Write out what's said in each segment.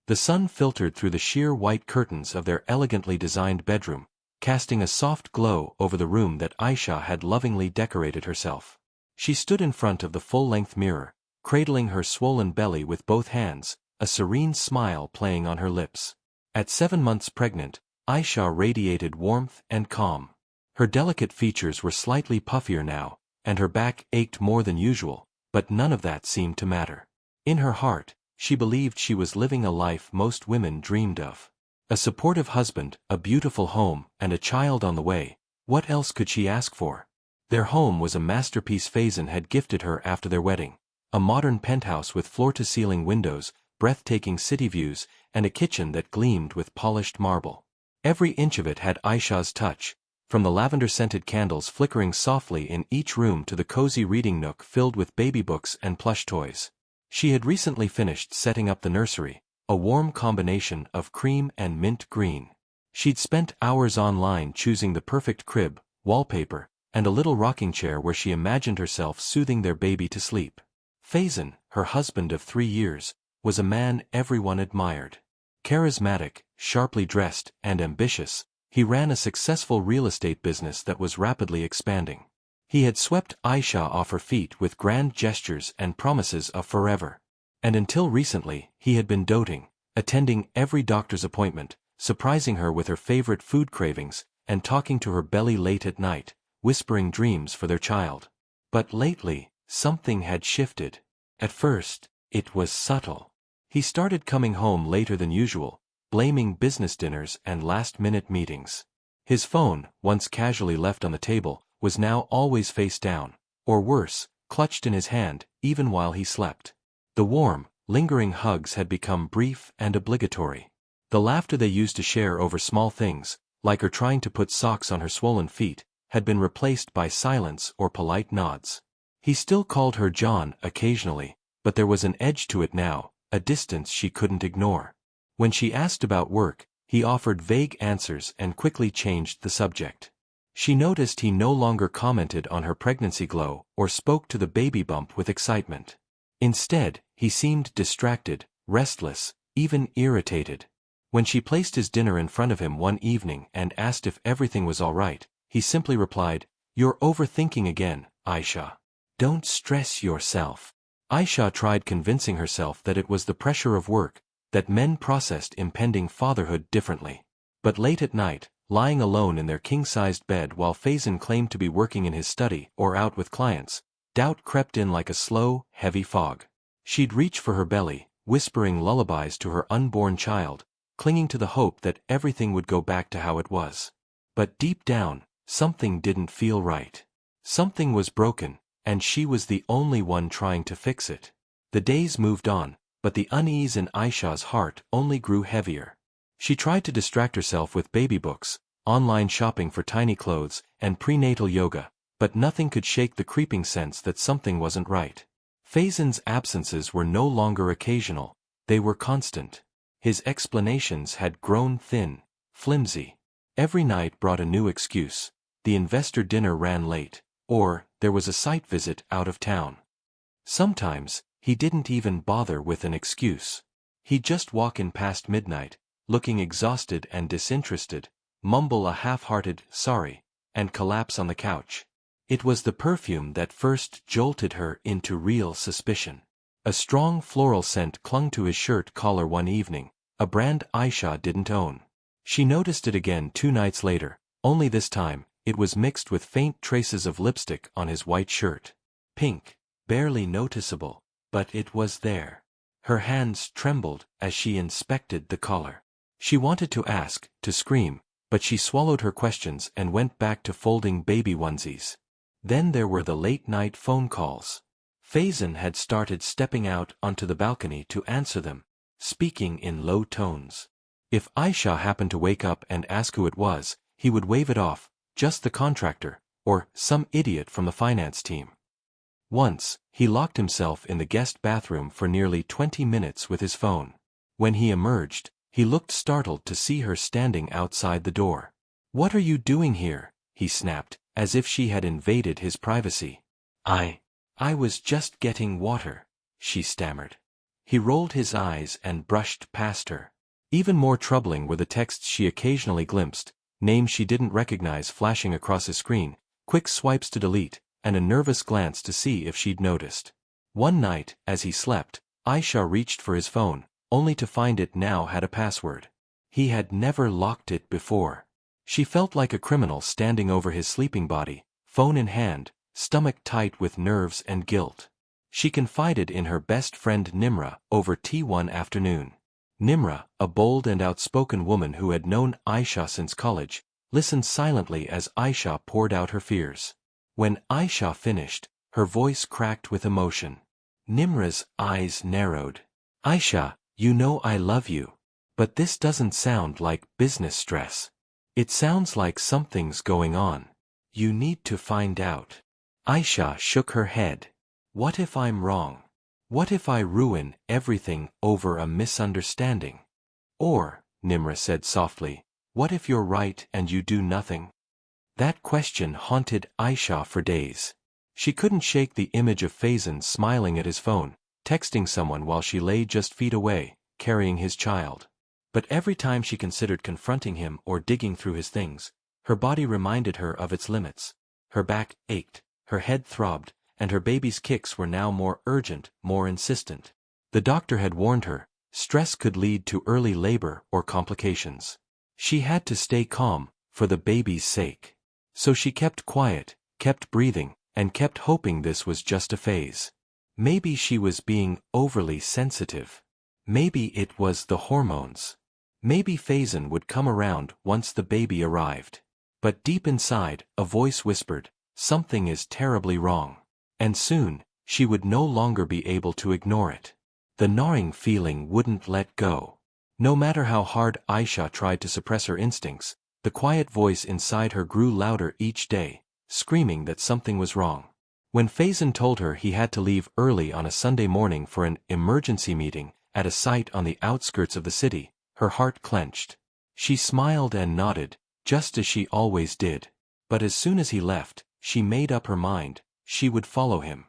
The sun filtered through the sheer white curtains of their elegantly designed bedroom, casting a soft glow over the room that Aisha had lovingly decorated herself. She stood in front of the full-length mirror, cradling her swollen belly with both hands, a serene smile playing on her lips. At 7 months pregnant, Aisha radiated warmth and calm. Her delicate features were slightly puffier now, and her back ached more than usual, but none of that seemed to matter. In her heart, she believed she was living a life most women dreamed of. A supportive husband, a beautiful home, and a child on the way. What else could she ask for? Their home was a masterpiece Faison had gifted her after their wedding. A modern penthouse with floor-to-ceiling windows, breathtaking city views, and a kitchen that gleamed with polished marble. Every inch of it had Aisha's touch, from the lavender-scented candles flickering softly in each room to the cozy reading nook filled with baby books and plush toys. She had recently finished setting up the nursery, a warm combination of cream and mint green. She'd spent hours online choosing the perfect crib, wallpaper, and a little rocking chair where she imagined herself soothing their baby to sleep. Faison, her husband of 3 years, was a man everyone admired. Charismatic, sharply dressed, and ambitious, he ran a successful real estate business that was rapidly expanding. He had swept Aisha off her feet with grand gestures and promises of forever. And until recently, he had been doting, attending every doctor's appointment, surprising her with her favorite food cravings, and talking to her belly late at night, whispering dreams for their child. But lately, something had shifted. At first, it was subtle. He started coming home later than usual, blaming business dinners and last-minute meetings. His phone, once casually left on the table, was now always face down, or worse, clutched in his hand, even while he slept. The warm, lingering hugs had become brief and obligatory. The laughter they used to share over small things, like her trying to put socks on her swollen feet, had been replaced by silence or polite nods. He still called her John occasionally, but there was an edge to it now, a distance she couldn't ignore. When she asked about work, he offered vague answers and quickly changed the subject. She noticed he no longer commented on her pregnancy glow or spoke to the baby bump with excitement. Instead, he seemed distracted, restless, even irritated. When she placed his dinner in front of him one evening and asked if everything was all right, he simply replied, "You're overthinking again, Aisha. Don't stress yourself." Aisha tried convincing herself that it was the pressure of work, that men processed impending fatherhood differently. But late at night, lying alone in their king-sized bed while Faison claimed to be working in his study or out with clients, doubt crept in like a slow, heavy fog. She'd reach for her belly, whispering lullabies to her unborn child, clinging to the hope that everything would go back to how it was. But deep down, something didn't feel right. Something was broken, and she was the only one trying to fix it. The days moved on, but the unease in Aisha's heart only grew heavier. She tried to distract herself with baby books, online shopping for tiny clothes, and prenatal yoga, but nothing could shake the creeping sense that something wasn't right. Faison's absences were no longer occasional, they were constant. His explanations had grown thin, flimsy. Every night brought a new excuse. The investor dinner ran late, or there was a site visit out of town. Sometimes, he didn't even bother with an excuse. He'd just walk in past midnight, looking exhausted and disinterested, mumble a half-hearted "sorry," and collapse on the couch. It was the perfume that first jolted her into real suspicion. A strong floral scent clung to his shirt collar one evening, a brand Aisha didn't own. She noticed it again 2 nights later, only this time, it was mixed with faint traces of lipstick on his white shirt. Pink, barely noticeable, but it was there. Her hands trembled as she inspected the collar. She wanted to ask, to scream, but she swallowed her questions and went back to folding baby onesies. Then there were the late-night phone calls. Faison had started stepping out onto the balcony to answer them, speaking in low tones. If Aisha happened to wake up and ask who it was, he would wave it off, just the contractor, or some idiot from the finance team. Once, he locked himself in the guest bathroom for nearly 20 minutes with his phone. When he emerged, he looked startled to see her standing outside the door. "What are you doing here?" he snapped, as if she had invaded his privacy. I was just getting water," she stammered. He rolled his eyes and brushed past her. Even more troubling were the texts she occasionally glimpsed, names she didn't recognize flashing across his screen, quick swipes to delete, and a nervous glance to see if she'd noticed. One night, as he slept, Aisha reached for his phone, only to find it now had a password. He had never locked it before. She felt like a criminal standing over his sleeping body, phone in hand, stomach tight with nerves and guilt. She confided in her best friend Nimra over tea one afternoon. Nimra, a bold and outspoken woman who had known Aisha since college, listened silently as Aisha poured out her fears. When Aisha finished, her voice cracked with emotion. Nimra's eyes narrowed. "Aisha, you know I love you. But this doesn't sound like business stress. It sounds like something's going on. You need to find out." Aisha shook her head. "What if I'm wrong? What if I ruin everything over a misunderstanding? Or," Nimra said softly, "what if you're right and you do nothing?" That question haunted Aisha for days. She couldn't shake the image of Faison smiling at his phone, texting someone while she lay just feet away, carrying his child. But every time she considered confronting him or digging through his things, her body reminded her of its limits. Her back ached, her head throbbed, and her baby's kicks were now more urgent, more insistent. The doctor had warned her, stress could lead to early labor or complications. She had to stay calm, for the baby's sake. So she kept quiet, kept breathing, and kept hoping this was just a phase. Maybe she was being overly sensitive. Maybe it was the hormones. Maybe Faison would come around once the baby arrived. But deep inside, a voice whispered, something is terribly wrong. And soon, she would no longer be able to ignore it. The gnawing feeling wouldn't let go. No matter how hard Aisha tried to suppress her instincts, the quiet voice inside her grew louder each day, screaming that something was wrong. When Faison told her he had to leave early on a Sunday morning for an emergency meeting at a site on the outskirts of the city, her heart clenched. She smiled and nodded, just as she always did. But as soon as he left, she made up her mind, she would follow him.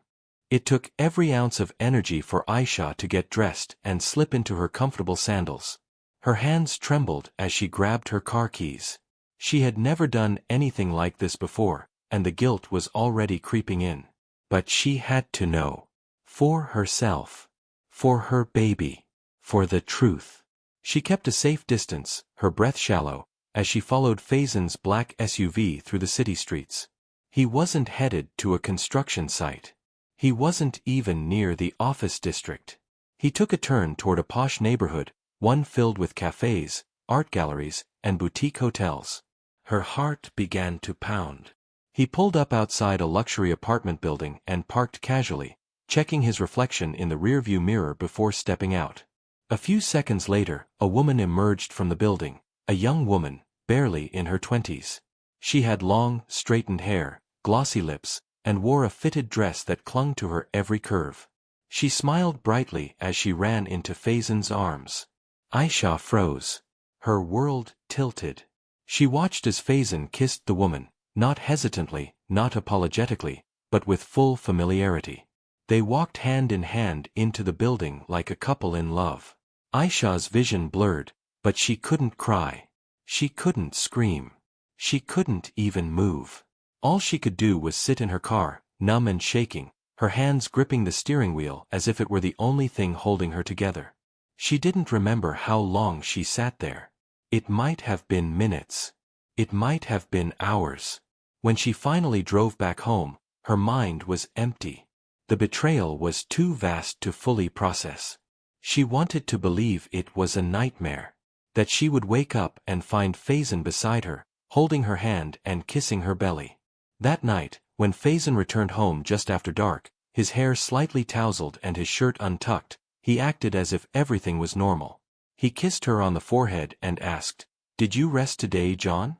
It took every ounce of energy for Aisha to get dressed and slip into her comfortable sandals. Her hands trembled as she grabbed her car keys. She had never done anything like this before, and the guilt was already creeping in. But she had to know. For herself. For her baby. For the truth. She kept a safe distance, her breath shallow, as she followed Faison's black SUV through the city streets. He wasn't headed to a construction site. He wasn't even near the office district. He took a turn toward a posh neighborhood, one filled with cafes, art galleries, and boutique hotels. Her heart began to pound. He pulled up outside a luxury apartment building and parked casually, checking his reflection in the rearview mirror before stepping out. A few seconds later, a woman emerged from the building, a young woman, barely in her 20s. She had long, straightened hair, glossy lips, and wore a fitted dress that clung to her every curve. She smiled brightly as she ran into Faison's arms. Aisha froze. Her world tilted. She watched as Faison kissed the woman, not hesitantly, not apologetically, but with full familiarity. They walked hand in hand into the building like a couple in love. Aisha's vision blurred, but she couldn't cry. She couldn't scream. She couldn't even move. All she could do was sit in her car, numb and shaking, her hands gripping the steering wheel as if it were the only thing holding her together. She didn't remember how long she sat there. It might have been minutes. It might have been hours. When she finally drove back home, her mind was empty. The betrayal was too vast to fully process. She wanted to believe it was a nightmare. That she would wake up and find Faison beside her, holding her hand and kissing her belly. That night, when Faison returned home just after dark, his hair slightly tousled and his shirt untucked, he acted as if everything was normal. He kissed her on the forehead and asked, "Did you rest today, John?"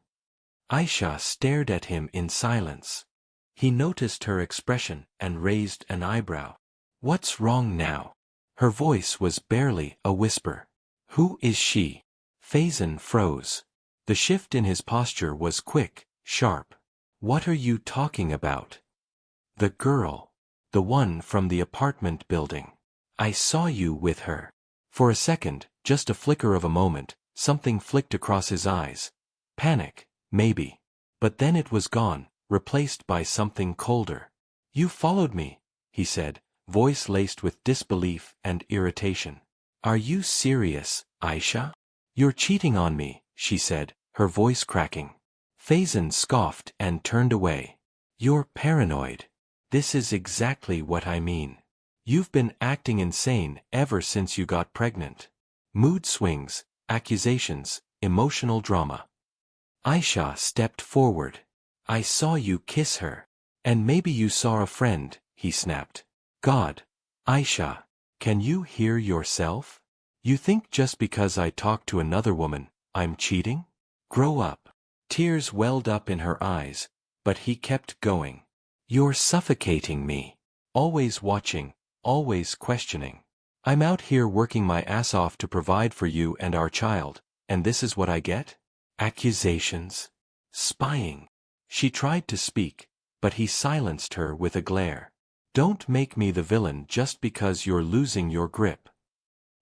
Aisha stared at him in silence. He noticed her expression and raised an eyebrow. "What's wrong now?" Her voice was barely a whisper. "Who is she?" Faison froze. The shift in his posture was quick, sharp. "What are you talking about?" "The girl. The one from the apartment building." I saw you with her. For a second, just a flicker of a moment, something flicked across his eyes. Panic, maybe. But then it was gone, replaced by something colder. You followed me, he said, voice laced with disbelief and irritation. Are you serious, Aisha? You're cheating on me, she said, her voice cracking. Faison scoffed and turned away. You're paranoid. This is exactly what I mean. You've been acting insane ever since you got pregnant. Mood swings, accusations, emotional drama. Aisha stepped forward. I saw you kiss her. And maybe you saw a friend, he snapped. God. Aisha, can you hear yourself? You think just because I talk to another woman, I'm cheating? Grow up. Tears welled up in her eyes, but he kept going. You're suffocating me. Always watching, always questioning. I'm out here working my ass off to provide for you and our child, and this is what I get? Accusations. Spying. She tried to speak, but he silenced her with a glare. Don't make me the villain just because you're losing your grip.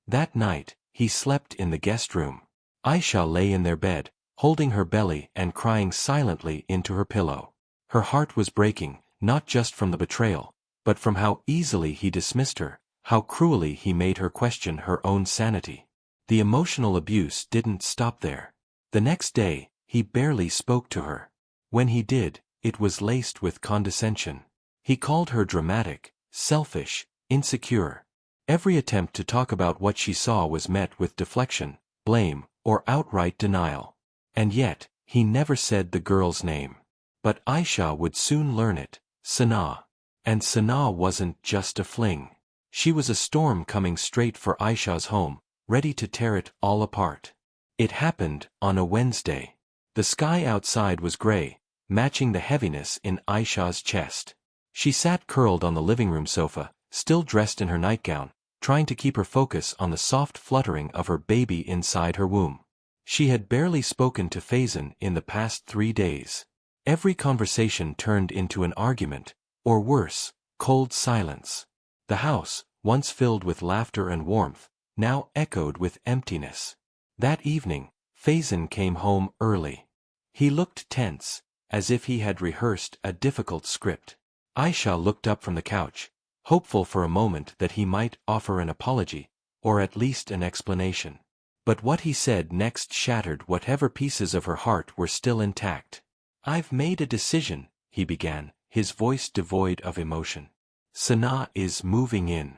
That night, he slept in the guest room. Aisha lay in their bed, holding her belly and crying silently into her pillow. Her heart was breaking, not just from the betrayal, but from how easily he dismissed her, how cruelly he made her question her own sanity. The emotional abuse didn't stop there. The next day, he barely spoke to her. When he did, it was laced with condescension. He called her dramatic, selfish, insecure. Every attempt to talk about what she saw was met with deflection, blame, or outright denial. And yet, he never said the girl's name. But Aisha would soon learn it, Sanaa. And Sanaa wasn't just a fling. She was a storm coming straight for Aisha's home, ready to tear it all apart. It happened on a Wednesday. The sky outside was gray, matching the heaviness in Aisha's chest. She sat curled on the living room sofa, still dressed in her nightgown, trying to keep her focus on the soft fluttering of her baby inside her womb. She had barely spoken to Faison in the past 3 days. Every conversation turned into an argument, or worse, cold silence. The house, once filled with laughter and warmth, now echoed with emptiness. That evening, Faison came home early. He looked tense, as if he had rehearsed a difficult script. Aisha looked up from the couch, hopeful for a moment that he might offer an apology, or at least an explanation. But what he said next shattered whatever pieces of her heart were still intact. I've made a decision, he began, his voice devoid of emotion. Sanaa is moving in.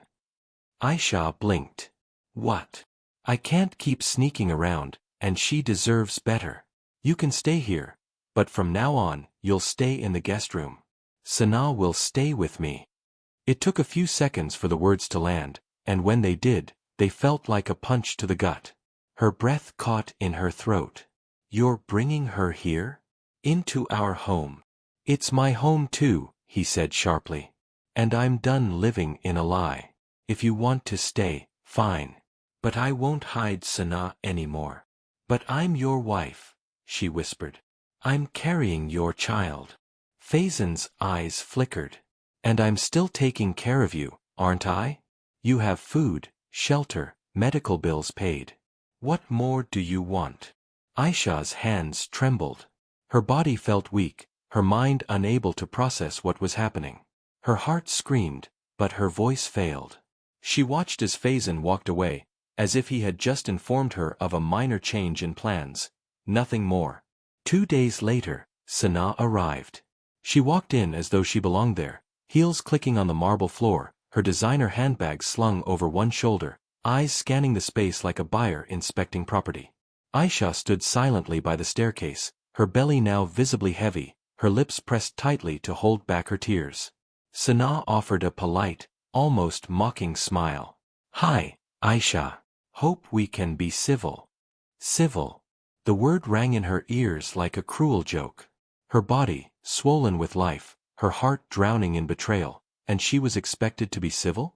Aisha blinked. What? I can't keep sneaking around, and she deserves better. You can stay here, but from now on, you'll stay in the guest room. Sanaa will stay with me. It took a few seconds for the words to land, and when they did, they felt like a punch to the gut. Her breath caught in her throat. You're bringing her here? Into our home. It's my home too, he said sharply. And I'm done living in a lie. If you want to stay, fine. But I won't hide Sanaa anymore. But I'm your wife, she whispered. I'm carrying your child. Faison's eyes flickered. And I'm still taking care of you, aren't I? You have food, shelter, medical bills paid. What more do you want? Aisha's hands trembled. Her body felt weak, her mind unable to process what was happening. Her heart screamed, but her voice failed. She watched as Faison walked away, as if he had just informed her of a minor change in plans. Nothing more. 2 days later, Sanaa arrived. She walked in as though she belonged there, heels clicking on the marble floor, her designer handbag slung over one shoulder, eyes scanning the space like a buyer inspecting property. Aisha stood silently by the staircase, her belly now visibly heavy, her lips pressed tightly to hold back her tears. Sanaa offered a polite, almost mocking smile. Hi, Aisha. Hope we can be civil. Civil. The word rang in her ears like a cruel joke. Her body, swollen with life, her heart drowning in betrayal, and she was expected to be civil?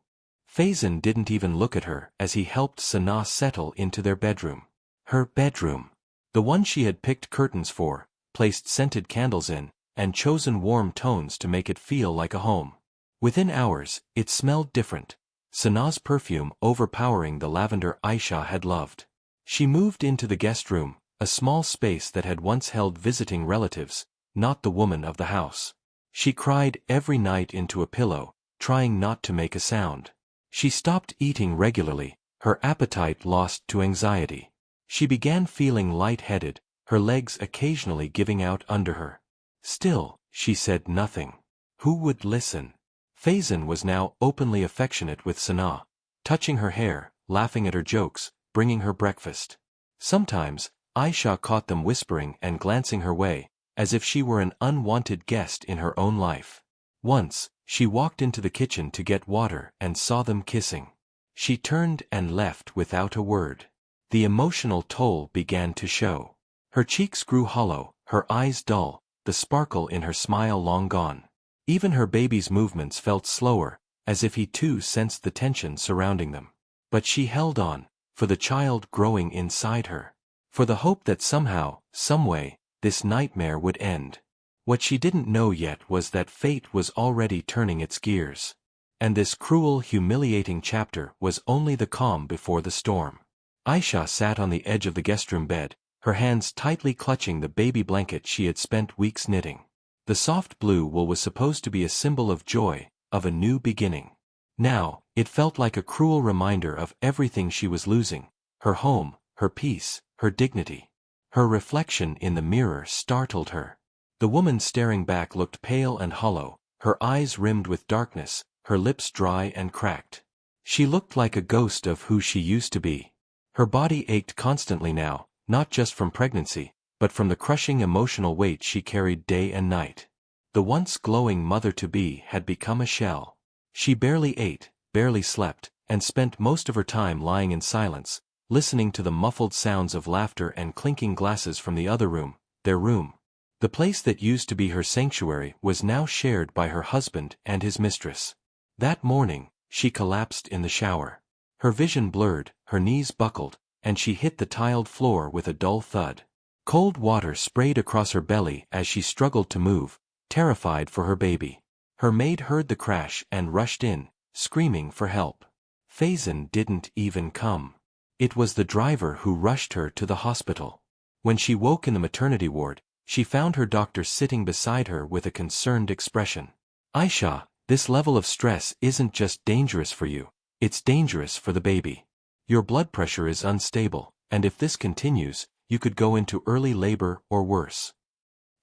Faison didn't even look at her as he helped Sanaa settle into their bedroom. Her bedroom. The one she had picked curtains for, placed scented candles in, and chosen warm tones to make it feel like a home. Within hours, it smelled different, Sanaa's perfume overpowering the lavender Aisha had loved. She moved into the guest room, a small space that had once held visiting relatives, not the woman of the house. She cried every night into a pillow, trying not to make a sound. She stopped eating regularly, her appetite lost to anxiety. She began feeling light-headed, her legs occasionally giving out under her. Still, she said nothing. Who would listen? Faison was now openly affectionate with Sanaa, touching her hair, laughing at her jokes, bringing her breakfast. Sometimes, Aisha caught them whispering and glancing her way, as if she were an unwanted guest in her own life. Once, she walked into the kitchen to get water and saw them kissing. She turned and left without a word. The emotional toll began to show. Her cheeks grew hollow, her eyes dull, the sparkle in her smile long gone. Even her baby's movements felt slower, as if he too sensed the tension surrounding them. But she held on, for the child growing inside her. For the hope that somehow, someway, this nightmare would end. What she didn't know yet was that fate was already turning its gears. And this cruel, humiliating chapter was only the calm before the storm. Aisha sat on the edge of the guest-room bed, her hands tightly clutching the baby blanket she had spent weeks knitting. The soft blue wool was supposed to be a symbol of joy, of a new beginning. Now, it felt like a cruel reminder of everything she was losing: her home, her peace, her dignity. Her reflection in the mirror startled her. The woman staring back looked pale and hollow, her eyes rimmed with darkness, her lips dry and cracked. She looked like a ghost of who she used to be. Her body ached constantly now, not just from pregnancy, but from the crushing emotional weight she carried day and night. The once glowing mother-to-be had become a shell. She barely ate, barely slept, and spent most of her time lying in silence, listening to the muffled sounds of laughter and clinking glasses from the other room, their room. The place that used to be her sanctuary was now shared by her husband and his mistress. That morning, she collapsed in the shower. Her vision blurred, her knees buckled, and she hit the tiled floor with a dull thud. Cold water sprayed across her belly as she struggled to move, terrified for her baby. Her maid heard the crash and rushed in, screaming for help. Faison didn't even come. It was the driver who rushed her to the hospital. When she woke in the maternity ward, she found her doctor sitting beside her with a concerned expression. "Aisha, this level of stress isn't just dangerous for you, it's dangerous for the baby. Your blood pressure is unstable, and if this continues, you could go into early labor or worse."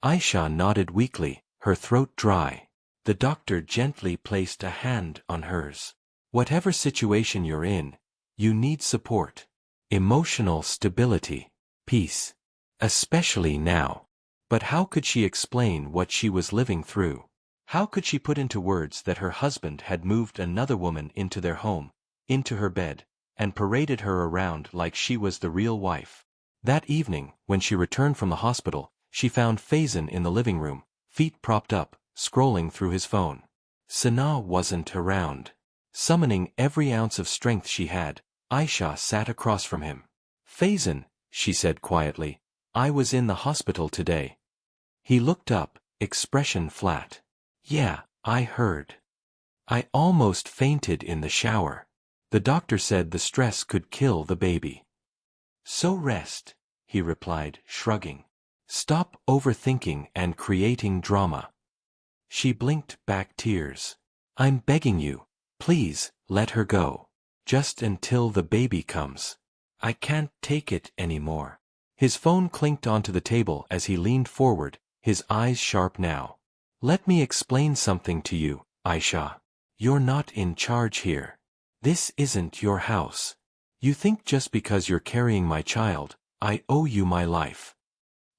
Aisha nodded weakly, her throat dry. The doctor gently placed a hand on hers. "Whatever situation you're in, you need support. Emotional stability. Peace. Especially now." But how could she explain what she was living through? How could she put into words that her husband had moved another woman into their home, into her bed, and paraded her around like she was the real wife? That evening, when she returned from the hospital, she found Faison in the living room, feet propped up, scrolling through his phone. Sanaa wasn't around. Summoning every ounce of strength she had, Aisha sat across from him. "Faison," she said quietly, "I was in the hospital today." He looked up, expression flat. "Yeah, I heard. I almost fainted in the shower. The doctor said the stress could kill the baby." "So rest," he replied, shrugging. "Stop overthinking and creating drama." She blinked back tears. "I'm begging you, please, let her go. Just until the baby comes. I can't take it anymore." His phone clinked onto the table as he leaned forward, his eyes sharp now. "Let me explain something to you, Aisha. You're not in charge here. This isn't your house. You think just because you're carrying my child, I owe you my life."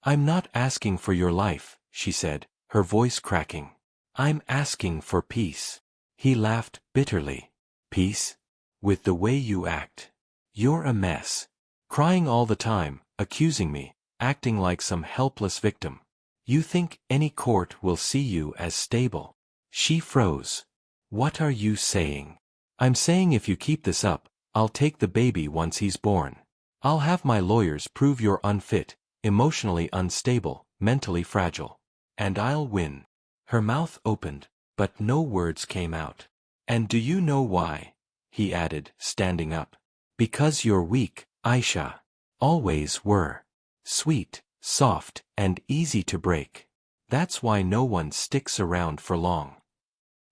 "I'm not asking for your life," she said, her voice cracking. "I'm asking for peace." He laughed bitterly. "Peace? With the way you act. You're a mess. Crying all the time, accusing me, acting like some helpless victim. You think any court will see you as stable." She froze. "What are you saying?" "I'm saying if you keep this up, I'll take the baby once he's born. I'll have my lawyers prove you're unfit, emotionally unstable, mentally fragile. And I'll win." Her mouth opened, but no words came out. "And do you know why?" he added, standing up. Because you're weak, Aisha. Always were. Sweet, soft, and easy to break. That's why no one sticks around for long.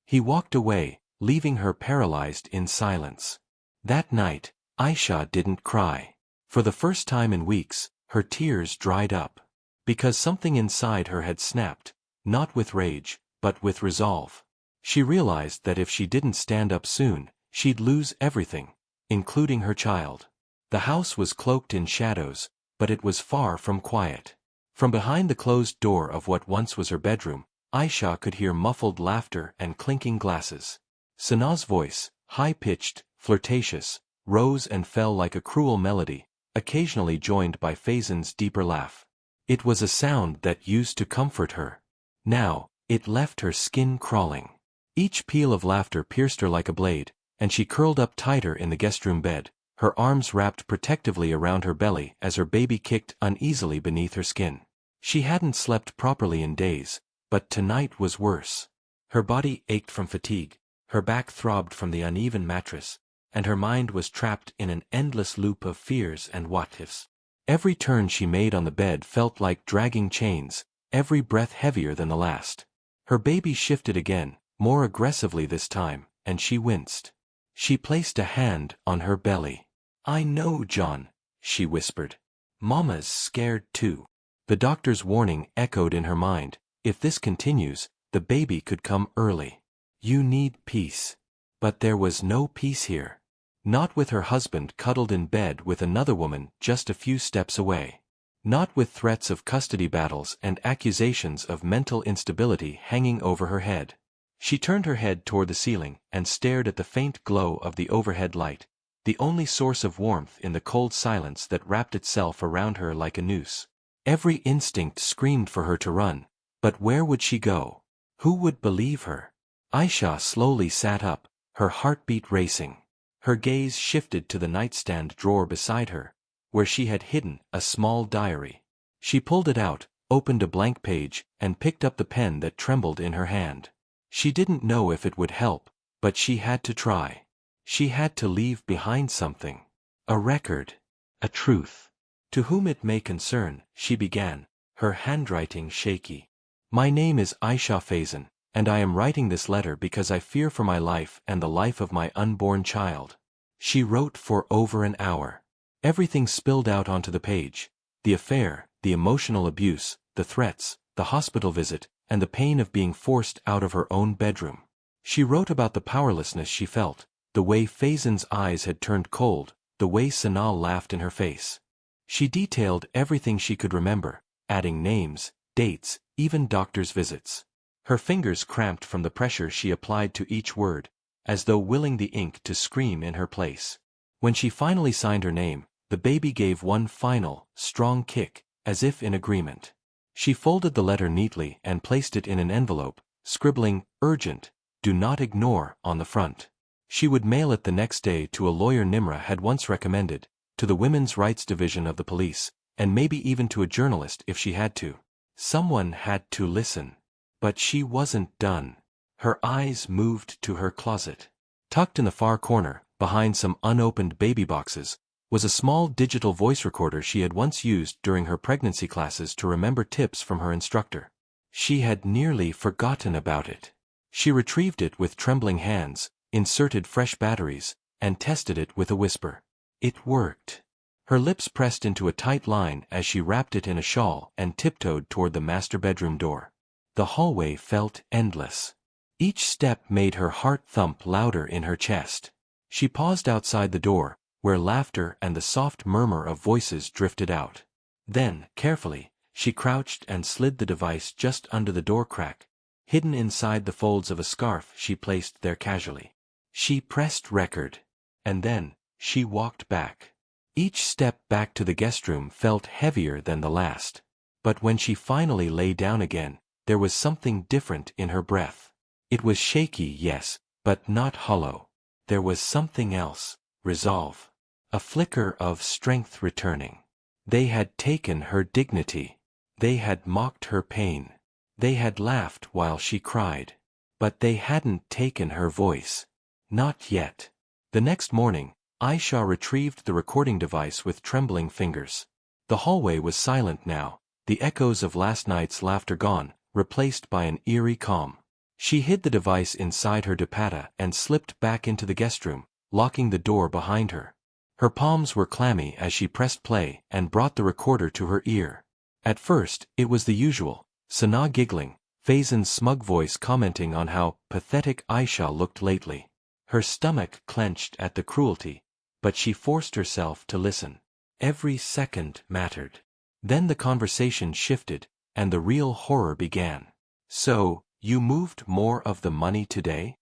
He walked away, leaving her paralyzed in silence. That night, Aisha didn't cry. For the first time in weeks, her tears dried up. Because something inside her had snapped, not with rage, but with resolve. She realized that if she didn't stand up soon, she'd lose everything, including her child. The house was cloaked in shadows, but it was far from quiet. From behind the closed door of what once was her bedroom, Aisha could hear muffled laughter and clinking glasses. Sanaa's voice, high-pitched, flirtatious, rose and fell like a cruel melody, occasionally joined by Faizen's deeper laugh. It was a sound that used to comfort her. Now, it left her skin crawling. Each peal of laughter pierced her like a blade, and she curled up tighter in the guest-room bed, her arms wrapped protectively around her belly as her baby kicked uneasily beneath her skin. She hadn't slept properly in days, but tonight was worse. Her body ached from fatigue, her back throbbed from the uneven mattress, and her mind was trapped in an endless loop of fears and what-ifs. Every turn she made on the bed felt like dragging chains, every breath heavier than the last. Her baby shifted again, more aggressively this time, and she winced. She placed a hand on her belly. "I know, John," she whispered. "Mama's scared too." The doctor's warning echoed in her mind. If this continues, the baby could come early. You need peace. But there was no peace here. Not with her husband cuddled in bed with another woman just a few steps away. Not with threats of custody battles and accusations of mental instability hanging over her head. She turned her head toward the ceiling and stared at the faint glow of the overhead light, the only source of warmth in the cold silence that wrapped itself around her like a noose. Every instinct screamed for her to run, but where would she go? Who would believe her? Aisha slowly sat up, her heartbeat racing. Her gaze shifted to the nightstand drawer beside her, where she had hidden a small diary. She pulled it out, opened a blank page, and picked up the pen that trembled in her hand. She didn't know if it would help, but she had to try. She had to leave behind something. A record. A truth. "To whom it may concern," she began, her handwriting shaky. "My name is Aisha Faizen, and I am writing this letter because I fear for my life and the life of my unborn child." She wrote for over an hour. Everything spilled out onto the page. The affair, the emotional abuse, the threats, the hospital visit, and the pain of being forced out of her own bedroom. She wrote about the powerlessness she felt, the way Faizen's eyes had turned cold, the way Sanaa laughed in her face. She detailed everything she could remember, adding names, dates, even doctor's visits. Her fingers cramped from the pressure she applied to each word, as though willing the ink to scream in her place. When she finally signed her name, the baby gave one final, strong kick, as if in agreement. She folded the letter neatly and placed it in an envelope, scribbling, "Urgent, do not ignore," on the front. She would mail it the next day to a lawyer Nimra had once recommended, to the Women's Rights Division of the police, and maybe even to a journalist if she had to. Someone had to listen. But she wasn't done. Her eyes moved to her closet. Tucked in the far corner, behind some unopened baby boxes, was a small digital voice recorder she had once used during her pregnancy classes to remember tips from her instructor. She had nearly forgotten about it. She retrieved it with trembling hands, inserted fresh batteries, and tested it with a whisper. It worked. Her lips pressed into a tight line as she wrapped it in a shawl and tiptoed toward the master bedroom door. The hallway felt endless. Each step made her heart thump louder in her chest. She paused outside the door, where laughter and the soft murmur of voices drifted out. Then, carefully, she crouched and slid the device just under the door crack, hidden inside the folds of a scarf she placed there casually. She pressed record. And then, she walked back. Each step back to the guest room felt heavier than the last. But when she finally lay down again, there was something different in her breath. It was shaky, yes, but not hollow. There was something else, resolve. A flicker of strength returning. They had taken her dignity. They had mocked her pain. They had laughed while she cried. But they hadn't taken her voice. Not yet. The next morning, Aisha retrieved the recording device with trembling fingers. The hallway was silent now, the echoes of last night's laughter gone, replaced by an eerie calm. She hid the device inside her dupatta and slipped back into the guest room, locking the door behind her. Her palms were clammy as she pressed play and brought the recorder to her ear. At first, it was the usual, Sana giggling, Faizen's smug voice commenting on how pathetic Aisha looked lately. Her stomach clenched at the cruelty, but she forced herself to listen. Every second mattered. Then the conversation shifted, and the real horror began. "So, you moved more of the money today?"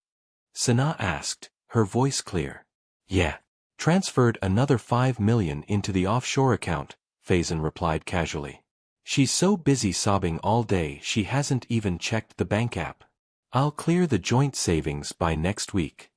Sana asked, her voice clear. "Yeah. Transferred another 5 million into the offshore account," Faizen replied casually. "She's so busy sobbing all day she hasn't even checked the bank app. I'll clear the joint savings by next week."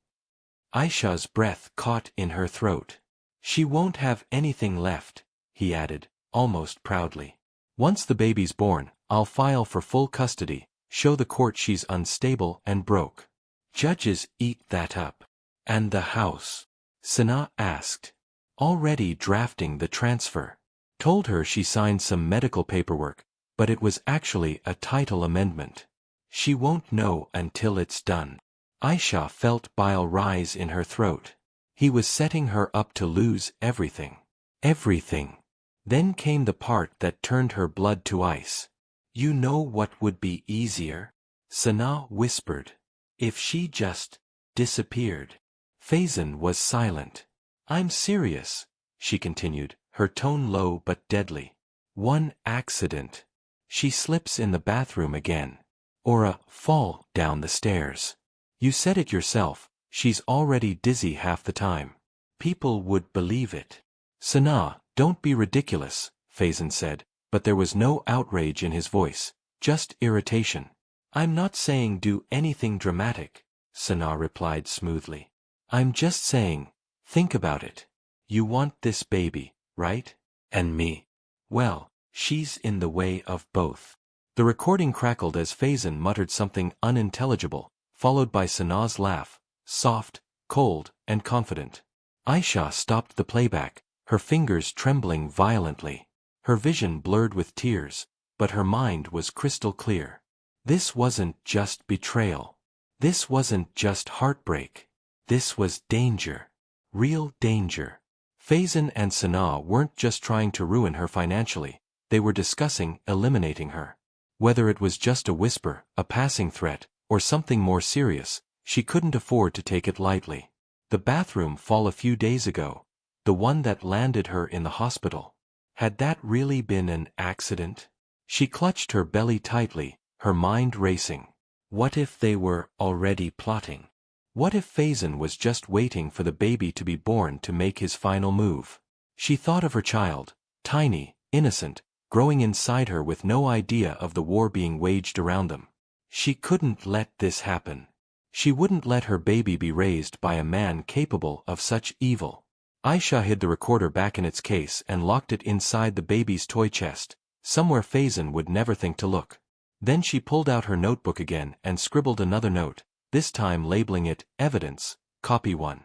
Aisha's breath caught in her throat. "She won't have anything left," he added, almost proudly. "Once the baby's born, I'll file for full custody, show the court she's unstable and broke." "Judges eat that up. And the house?" Sana asked. "Already drafting the transfer. Told her she signed some medical paperwork, but it was actually a title amendment. She won't know until it's done." Aisha felt bile rise in her throat. He was setting her up to lose everything. Everything. Then came the part that turned her blood to ice. "You know what would be easier?" Sana whispered. "If she just disappeared." Faizen was silent. "I'm serious," she continued, her tone low but deadly. "One accident. She slips in the bathroom again. Or a fall down the stairs. You said it yourself, she's already dizzy half the time. People would believe it." "Sana, don't be ridiculous," Faizen said, but there was no outrage in his voice, just irritation. "I'm not saying do anything dramatic," Sana replied smoothly. "I'm just saying, think about it. You want this baby, right? And me. Well, she's in the way of both." The recording crackled as Faizen muttered something unintelligible, followed by Sana's laugh, soft, cold, and confident. Aisha stopped the playback, her fingers trembling violently. Her vision blurred with tears, but her mind was crystal clear. This wasn't just betrayal. This wasn't just heartbreak. This was danger. Real danger. Faizen and Sana weren't just trying to ruin her financially, they were discussing eliminating her. Whether it was just a whisper, a passing threat, or something more serious, she couldn't afford to take it lightly. The bathroom fall a few days ago, the one that landed her in the hospital. Had that really been an accident? She clutched her belly tightly, her mind racing. What if they were already plotting? What if Faizen was just waiting for the baby to be born to make his final move? She thought of her child, tiny, innocent, growing inside her with no idea of the war being waged around them. She couldn't let this happen. She wouldn't let her baby be raised by a man capable of such evil. Aisha hid the recorder back in its case and locked it inside the baby's toy chest, somewhere Faizen would never think to look. Then she pulled out her notebook again and scribbled another note, this time labeling it, Evidence, Copy 1.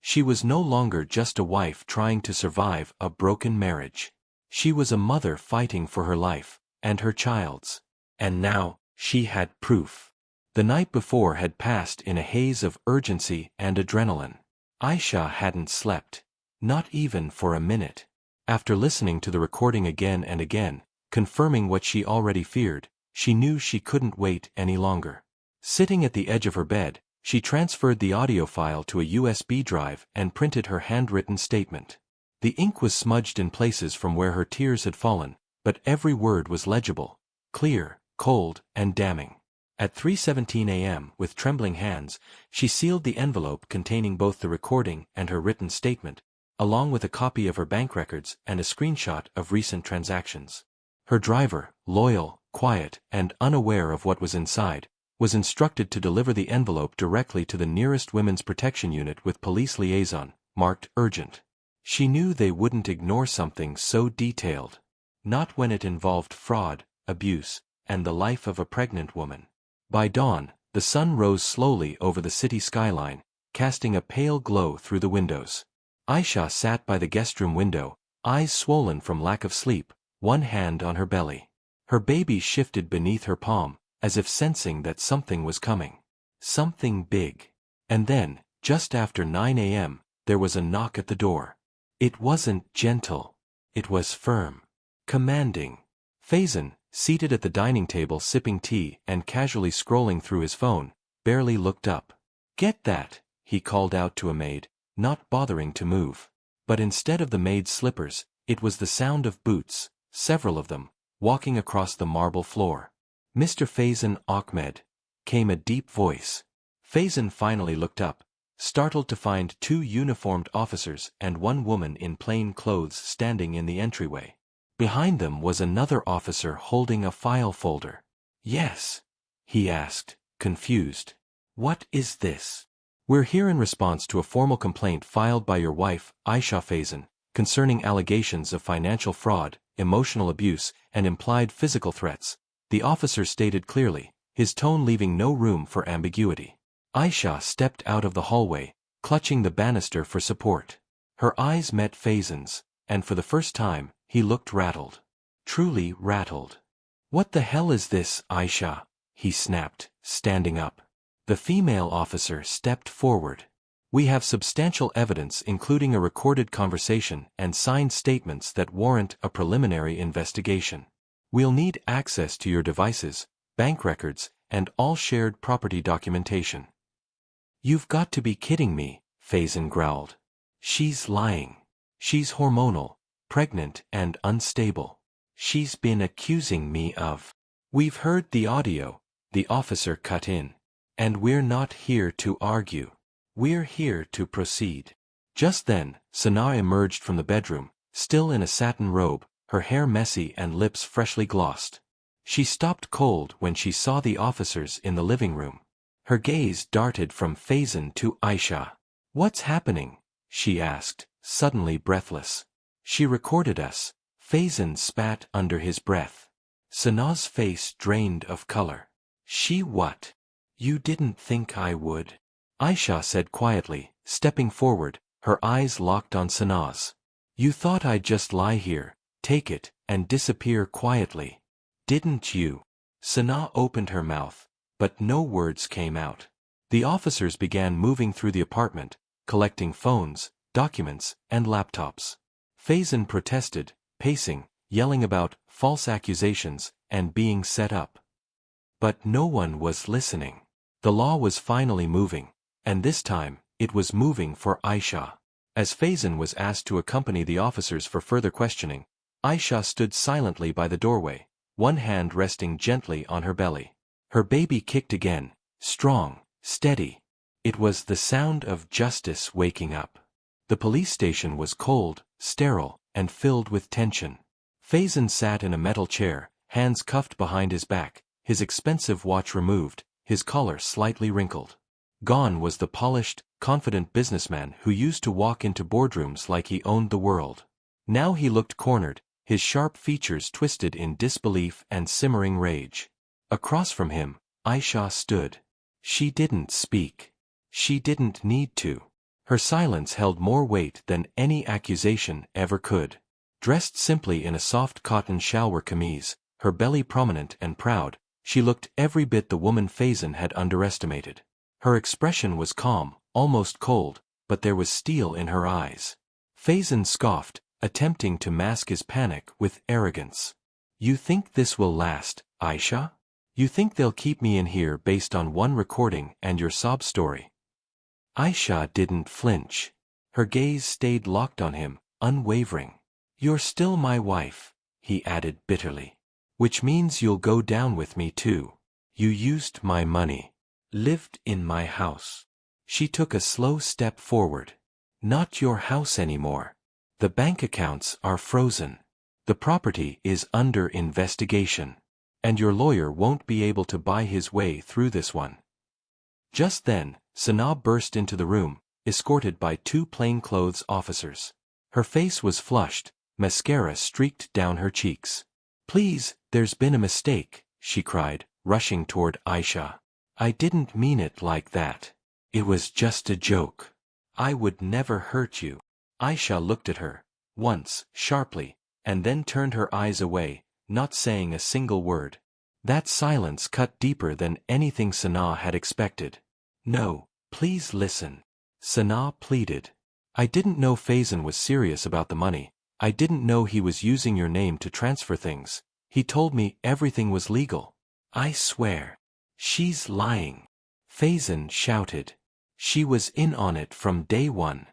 She was no longer just a wife trying to survive a broken marriage. She was a mother fighting for her life, and her child's. And now, she had proof. The night before had passed in a haze of urgency and adrenaline. Aisha hadn't slept. Not even for a minute. After listening to the recording again and again, confirming what she already feared, she knew she couldn't wait any longer. Sitting at the edge of her bed, she transferred the audio file to a USB drive and printed her handwritten statement. The ink was smudged in places from where her tears had fallen, but every word was legible, clear, cold, and damning. At 3:17 a.m., with trembling hands, she sealed the envelope containing both the recording and her written statement, along with a copy of her bank records and a screenshot of recent transactions. Her driver, loyal, quiet, and unaware of what was inside, was instructed to deliver the envelope directly to the nearest Women's Protection Unit with police liaison, marked urgent. She knew they wouldn't ignore something so detailed. Not when it involved fraud, abuse, and the life of a pregnant woman. By dawn, the sun rose slowly over the city skyline, casting a pale glow through the windows. Aisha sat by the guest room window, eyes swollen from lack of sleep, one hand on her belly. Her baby shifted beneath her palm, as if sensing that something was coming. Something big. And then, just after 9 a.m., there was a knock at the door. It wasn't gentle. It was firm. Commanding. Faison, seated at the dining table sipping tea and casually scrolling through his phone, barely looked up. "Get that," he called out to a maid, not bothering to move. But instead of the maid's slippers, it was the sound of boots, several of them, walking across the marble floor. "Mr. Faison Ahmed," came a deep voice. Faison finally looked up, startled to find two uniformed officers and one woman in plain clothes standing in the entryway. Behind them was another officer holding a file folder. "Yes?" he asked, confused. "What is this?" "We're here in response to a formal complaint filed by your wife, Aisha Faison, concerning allegations of financial fraud, emotional abuse, and implied physical threats," the officer stated clearly, his tone leaving no room for ambiguity. Aisha stepped out of the hallway, clutching the banister for support. Her eyes met Faison's, and for the first time, he looked rattled. Truly rattled. "What the hell is this, Aisha?" he snapped, standing up. The female officer stepped forward. "We have substantial evidence including a recorded conversation and signed statements that warrant a preliminary investigation. We'll need access to your devices, bank records, and all shared property documentation." "You've got to be kidding me," Faison growled. "She's lying. She's hormonal, pregnant and unstable. She's been accusing me of—" "We've heard the audio," the officer cut in. "And we're not here to argue. We're here to proceed." Just then, Sanaa emerged from the bedroom, still in a satin robe, her hair messy and lips freshly glossed. She stopped cold when she saw the officers in the living room. Her gaze darted from Faison to Aisha. "What's happening?" she asked, suddenly breathless. "She recorded us," Faison spat under his breath. Sanaa's face drained of color. "She what? You didn't think I would?" Aisha said quietly, stepping forward, her eyes locked on Sanaa's. "You thought I'd just lie here, take it, and disappear quietly. Didn't you?" Sanaa opened her mouth, but no words came out. The officers began moving through the apartment, collecting phones, documents, and laptops. Faison protested, pacing, yelling about false accusations and being set up. But no one was listening. The law was finally moving, and this time, it was moving for Aisha. As Faison was asked to accompany the officers for further questioning, Aisha stood silently by the doorway, one hand resting gently on her belly. Her baby kicked again, strong, steady. It was the sound of justice waking up. The police station was cold, sterile, and filled with tension. Faison sat in a metal chair, hands cuffed behind his back, his expensive watch removed, his collar slightly wrinkled. Gone was the polished, confident businessman who used to walk into boardrooms like he owned the world. Now he looked cornered, his sharp features twisted in disbelief and simmering rage. Across from him, Aisha stood. She didn't speak. She didn't need to. Her silence held more weight than any accusation ever could. Dressed simply in a soft cotton shalwar kameez, her belly prominent and proud, she looked every bit the woman Faison had underestimated. Her expression was calm, almost cold, but there was steel in her eyes. Faison scoffed, attempting to mask his panic with arrogance. "You think this will last, Aisha? You think they'll keep me in here based on one recording and your sob story?" Aisha didn't flinch. Her gaze stayed locked on him, unwavering. "You're still my wife," he added bitterly. "Which means you'll go down with me too. You used my money. Lived in my house." She took a slow step forward. "Not your house anymore. The bank accounts are frozen. The property is under investigation. And your lawyer won't be able to buy his way through this one." Just then, Sanaa burst into the room, escorted by two plainclothes officers. Her face was flushed, mascara streaked down her cheeks. "Please, there's been a mistake," she cried, rushing toward Aisha. "I didn't mean it like that." It was just a joke. I would never hurt you. Aisha looked at her, once, sharply, and then turned her eyes away, not saying a single word. That silence cut deeper than anything Sanaa had expected. No, please listen. Sanaa pleaded. I didn't know Faison was serious about the money. I didn't know he was using your name to transfer things. He told me everything was legal. I swear. She's lying. Faison shouted. She was in on it from day one.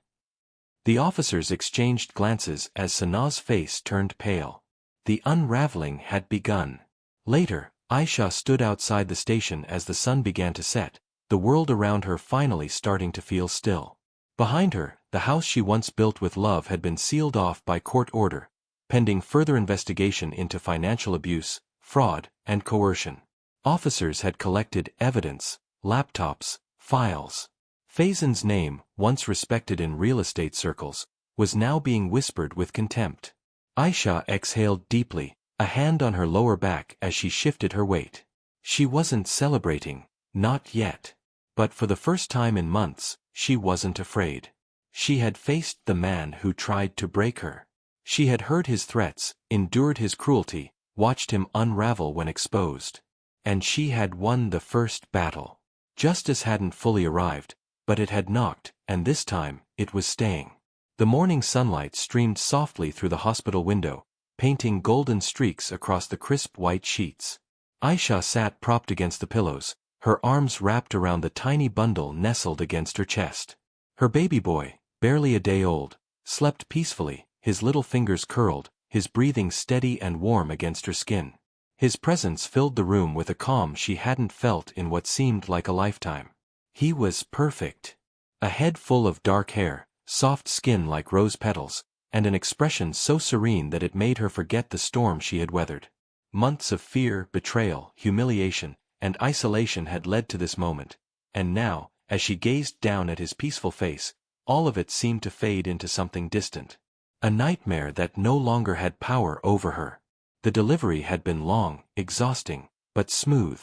The officers exchanged glances as Sanaa's face turned pale. The unraveling had begun. Later, Aisha stood outside the station as the sun began to set, the world around her finally starting to feel still. Behind her, the house she once built with love had been sealed off by court order, pending further investigation into financial abuse, fraud, and coercion. Officers had collected evidence, laptops, files. Faison's name, once respected in real estate circles, was now being whispered with contempt. Aisha exhaled deeply, a hand on her lower back as she shifted her weight. She wasn't celebrating, not yet. But for the first time in months, she wasn't afraid. She had faced the man who tried to break her. She had heard his threats, endured his cruelty, watched him unravel when exposed. And she had won the first battle. Justice hadn't fully arrived, but it had knocked, and this time, it was staying. The morning sunlight streamed softly through the hospital window, painting golden streaks across the crisp white sheets. Aisha sat propped against the pillows, her arms wrapped around the tiny bundle nestled against her chest. Her baby boy, barely a day old, slept peacefully, his little fingers curled, his breathing steady and warm against her skin. His presence filled the room with a calm she hadn't felt in what seemed like a lifetime. He was perfect. A head full of dark hair, soft skin like rose petals, and an expression so serene that it made her forget the storm she had weathered. Months of fear, betrayal, humiliation, and isolation had led to this moment, and now, as she gazed down at his peaceful face, all of it seemed to fade into something distant. A nightmare that no longer had power over her. The delivery had been long, exhausting, but smooth.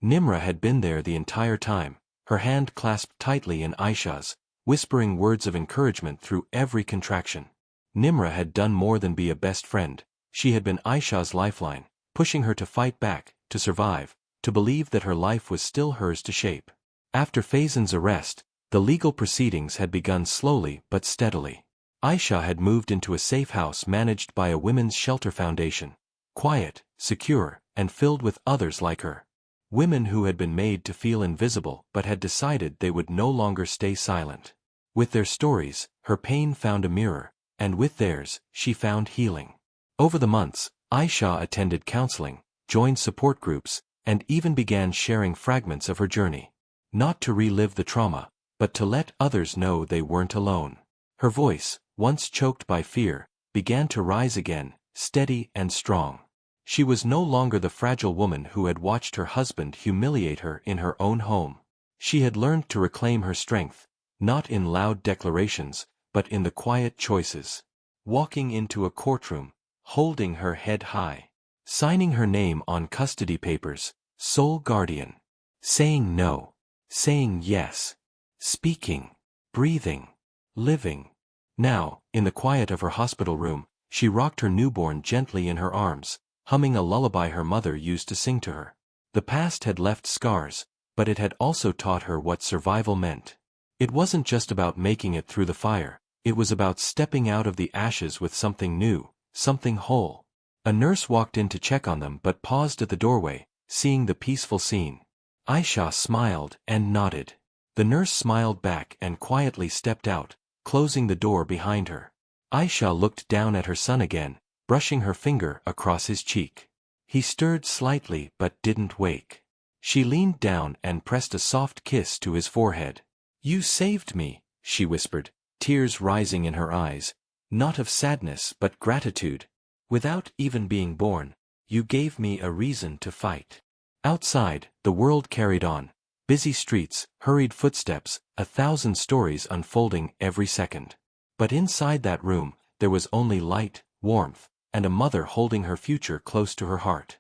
Nimra had been there the entire time, her hand clasped tightly in Aisha's, whispering words of encouragement through every contraction. Nimra had done more than be a best friend. She had been Aisha's lifeline, pushing her to fight back, to survive, to believe that her life was still hers to shape. After Faison's arrest, the legal proceedings had begun slowly but steadily. Aisha had moved into a safe house managed by a women's shelter foundation. Quiet, secure, and filled with others like her. Women who had been made to feel invisible but had decided they would no longer stay silent. With their stories, her pain found a mirror, and with theirs, she found healing. Over the months, Aisha attended counseling, joined support groups, and even began sharing fragments of her journey. Not to relive the trauma, but to let others know they weren't alone. Her voice, once choked by fear, began to rise again, steady and strong. She was no longer the fragile woman who had watched her husband humiliate her in her own home. She had learned to reclaim her strength, not in loud declarations, but in the quiet choices. Walking into a courtroom, holding her head high. Signing her name on custody papers, sole guardian. Saying no. Saying yes. Speaking. Breathing. Living. Now, in the quiet of her hospital room, she rocked her newborn gently in her arms, humming a lullaby her mother used to sing to her. The past had left scars, but it had also taught her what survival meant. It wasn't just about making it through the fire, it was about stepping out of the ashes with something new, something whole. A nurse walked in to check on them but paused at the doorway, seeing the peaceful scene. Aisha smiled and nodded. The nurse smiled back and quietly stepped out, closing the door behind her. Aisha looked down at her son again, brushing her finger across his cheek. He stirred slightly but didn't wake. She leaned down and pressed a soft kiss to his forehead. "You saved me," she whispered, tears rising in her eyes, not of sadness but gratitude. "Without even being born, you gave me a reason to fight." Outside, the world carried on. Busy streets, hurried footsteps, 1,000 stories unfolding every second. But inside that room, there was only light, warmth, and a mother holding her future close to her heart.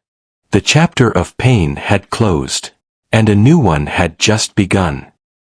The chapter of pain had closed, and a new one had just begun.